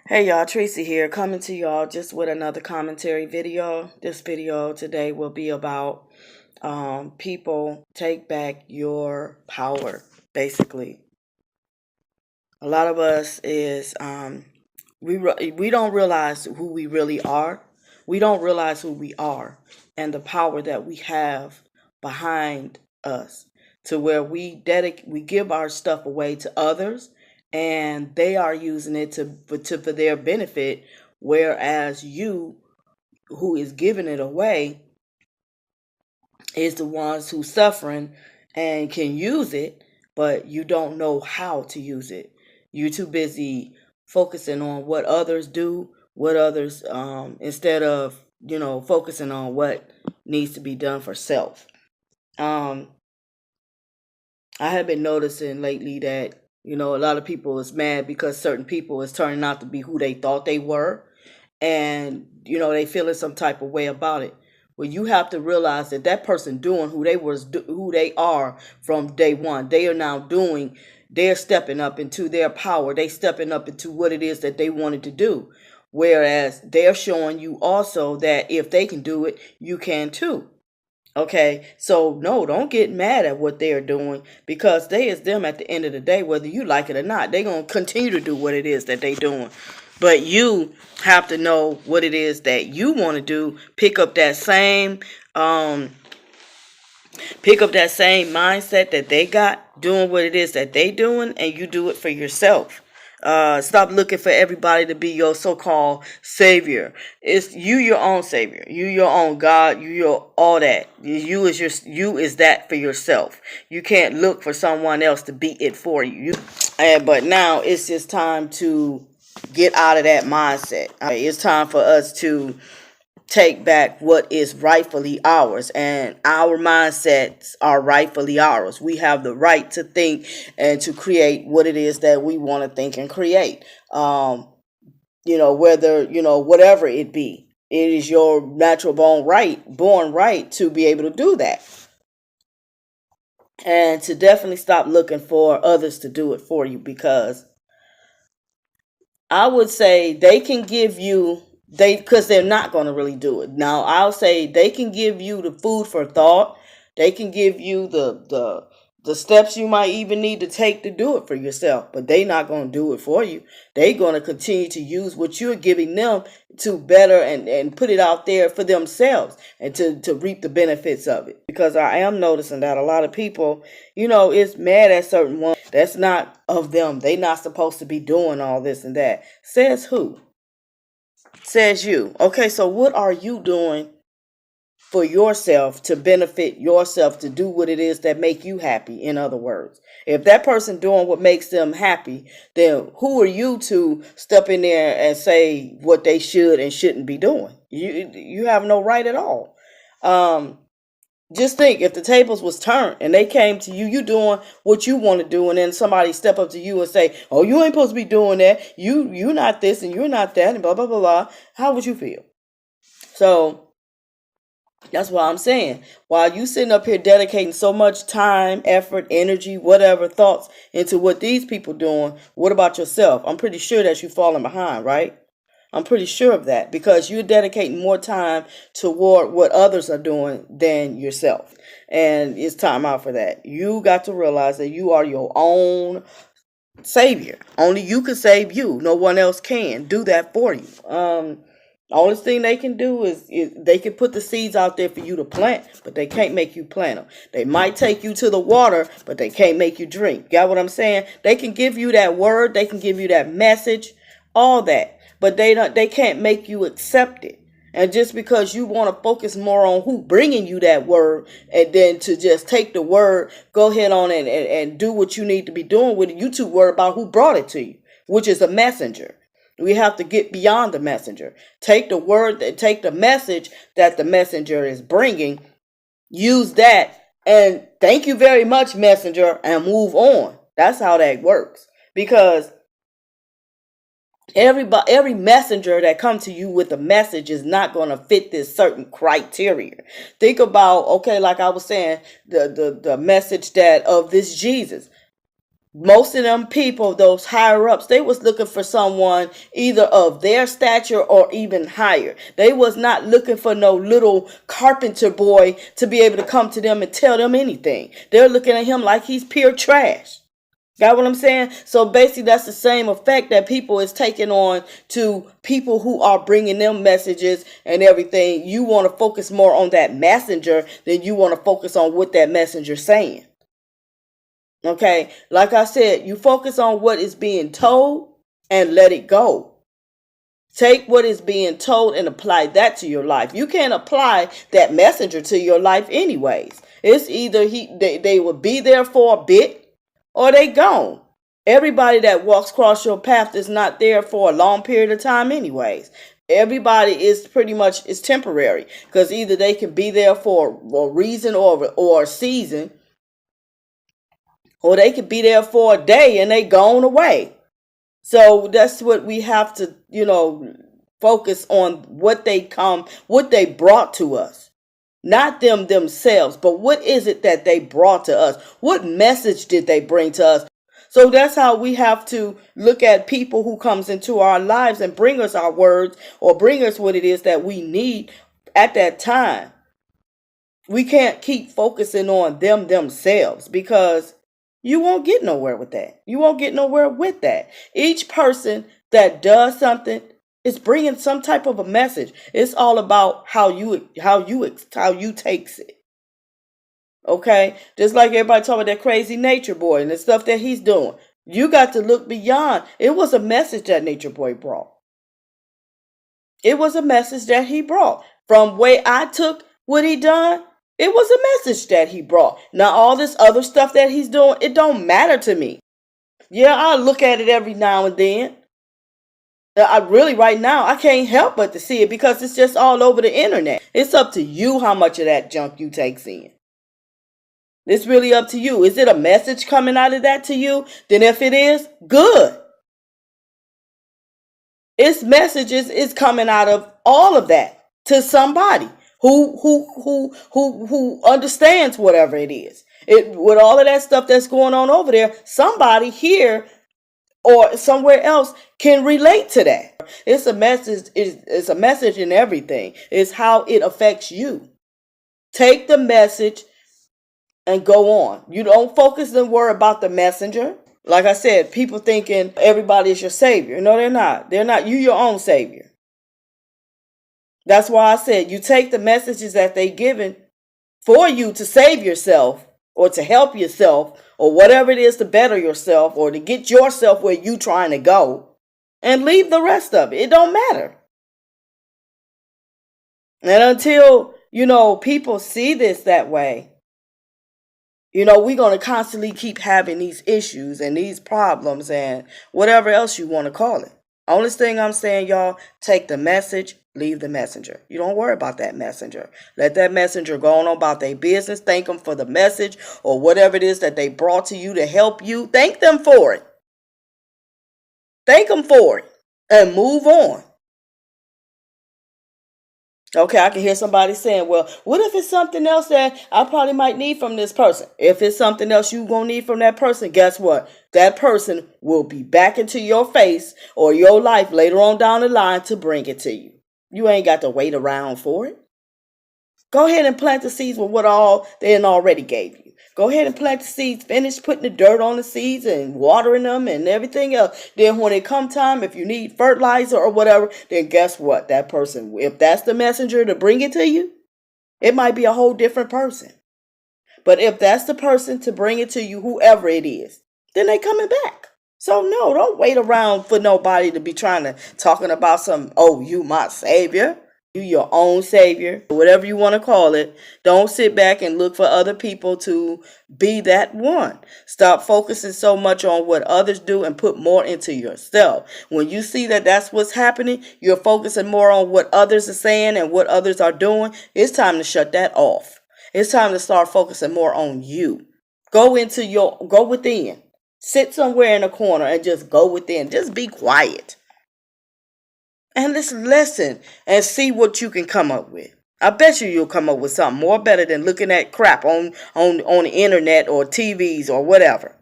Hey y'all, Tracy here, coming to y'all just with another commentary video. This video today will be about people take back your power, basically. A lot of us is we don't realize who we really are. We don't realize who we are and the power that we have behind us, to where we give our stuff away to others and they are using it for their benefit, whereas you, who is giving it away, is the ones who suffering and can use it, but you don't know how to use it. You're too busy focusing on what others do, what others, instead of, focusing on what needs to be done for self. Um, I have been noticing lately that, a lot of people is mad because certain people is turning out to be who they thought they were. And, they feeling some type of way about it. Well, you have to realize that that person doing who they are from day one. They are now doing, they're stepping up into their power. They stepping up into what it is that they wanted to do. Whereas they're showing you also that if they can do it, you can too. Okay, so no, don't get mad at what they're doing, because they is them at the end of the day, whether you like it or not. They're going to continue to do what it is that they're doing. But you have to know what it is that you want to do. Pick up that same mindset that they got, doing what it is that they doing, and you do it for yourself. Stop looking for everybody to be your so-called savior. It's you, your own savior. You, your own God. You, your all that. You is that for yourself. You can't look for someone else to be it for you. But now it's just time to get out of that mindset. It's time for us to take back what is rightfully ours, and our mindsets are rightfully ours. We have the right to think and to create what it is that we want to think and create. Whether, whatever it be, it is your natural born right to be able to do that, and to definitely stop looking for others to do it for you, because I would say they can give you, because they're not going to really do it. Now, I'll say they can give you the food for thought. They can give you the steps you might even need to take to do it for yourself, but they're not going to do it for you. They're going to continue to use what you're giving them to better and put it out there for themselves, and to reap the benefits of it. Because I am noticing that a lot of people, is mad at certain ones. That's not of them. They not supposed to be doing all this and that. Says who? Says you. Okay, so what are you doing for yourself to benefit yourself, to do what it is that make you happy? In other words, if that person doing what makes them happy, then who are you to step in there and say what they should and shouldn't be doing? You have no right at all. Just think, if the tables was turned and they came to you, you doing what you want to do, and then somebody step up to you and say, "Oh, you ain't supposed to be doing that. You're not this and you're not that," and blah blah blah blah. How would you feel? So that's why I'm saying, while you sitting up here dedicating so much time, effort, energy, whatever, thoughts into what these people doing, what about yourself? I'm pretty sure that you're falling behind, right? I'm pretty sure of that, because you're dedicating more time toward what others are doing than yourself. And it's time out for that. You got to realize that you are your own savior. Only you can save you. No one else can do that for you. Only thing they can do is they can put the seeds out there for you to plant, but they can't make you plant them. They might take you to the water, but they can't make you drink. Got what I'm saying? They can give you that word. They can give you that message, all that, but they can't make you accept it. And just because you want to focus more on who bringing you that word, and then to just take the word, go ahead on and do what you need to be doing with it, you too worried about who brought it to you, which is a messenger. We have to get beyond the messenger. Take the word, take the message that the messenger is bringing, use that, and thank you very much, messenger, and move on. That's how that works. Because every messenger that comes to you with a message is not going to fit this certain criteria. Think about, okay, like I was saying, the message that of this Jesus. Most of them people, those higher ups, they was looking for someone either of their stature or even higher. They was not looking for no little carpenter boy to be able to come to them and tell them anything. They're looking at him like he's pure trash. Got what I'm saying? So basically that's the same effect that people is taking on to people who are bringing them messages and everything. You want to focus more on that messenger than you want to focus on what that messenger's saying. Okay? Like I said, you focus on what is being told and let it go. Take what is being told and apply that to your life. You can't apply that messenger to your life anyways. It's either they will be there for a bit or they gone. Everybody that walks across your path is not there for a long period of time anyways. Everybody is pretty much is temporary because either they can be there for a reason or a season, or they could be there for a day and they gone away. So that's what we have to, focus on what they brought to us. Not them themselves, but what is it that they brought to us? What message did they bring to us? So that's how we have to look at people who comes into our lives and bring us our words or bring us what it is that we need at that time. We can't keep focusing on them themselves because you won't get nowhere with that. You won't get nowhere with that. Each person that does something is bringing some type of a message. It's all about how you takes it. Okay? Just like everybody talking about that crazy nature boy and the stuff that he's doing. You got to look beyond. It was a message that nature boy brought. It was a message that he brought. From way I took what he done, it was a message that he brought. Now all this other stuff that he's doing, it don't matter to me. Yeah, I look at it every now and then. Right now, I can't help but to see it because it's just all over the internet. It's up to you how much of that junk you takes in. It's really up to you. Is it a message coming out of that to you? Then if it is, good. Its messages is coming out of all of that to somebody who understands whatever it is. With all of that stuff that's going on over there, somebody here or somewhere else can relate to that. It's a message. It's a message in everything. It's how it affects you. Take the message and go on. You don't focus and worry about the messenger. Like I said, people thinking everybody is your savior. No, they're not. They're not. You your own savior. That's why I said you take the messages that they given for you to save yourself or to help yourself or whatever it is to better yourself or to get yourself where you trying to go and leave the rest of it. It don't matter. And until, people see this that way, we're going to constantly keep having these issues and these problems and whatever else you want to call it. Only thing I'm saying, y'all, take the message, leave the messenger. You don't worry about that messenger. Let that messenger go on about their business. Thank them for the message or whatever it is that they brought to you to help you. Thank them for it. Thank them for it and move on. Okay, I can hear somebody saying, well, what if it's something else that I probably might need from this person? If it's something else you're going to need from that person, guess what? That person will be back into your face or your life later on down the line to bring it to you. You ain't got to wait around for it. Go ahead and plant the seeds with what all they already gave you. Go ahead and plant the seeds. Finish putting the dirt on the seeds and watering them and everything else. Then when it come time, if you need fertilizer or whatever, then guess what? That person, if that's the messenger to bring it to you, it might be a whole different person. But if that's the person to bring it to you, whoever it is, then they coming back. So no, don't wait around for nobody to be talking about some, oh, you my savior. You your own savior, whatever you want to call it. Don't sit back and look for other people to be that one. Stop focusing so much on what others do and put more into yourself. When you see that that's what's happening, you're focusing more on what others are saying and what others are doing. It's time to shut that off. It's time to start focusing more on you. Go within. Sit somewhere in a corner and just go within. Just be quiet. And let's listen and see what you can come up with. I bet you'll come up with something more better than looking at crap on the internet or TVs or whatever.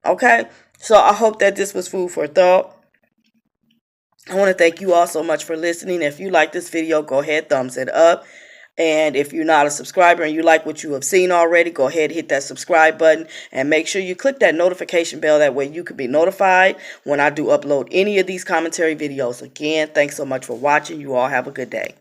Okay? So I hope that this was food for thought. I want to thank you all so much for listening. If you like this video, go ahead, thumbs it up. And if you're not a subscriber and you like what you have seen already, go ahead, hit that subscribe button and make sure you click that notification bell. That way you can be notified when I do upload any of these commentary videos. Again, thanks so much for watching. You all have a good day.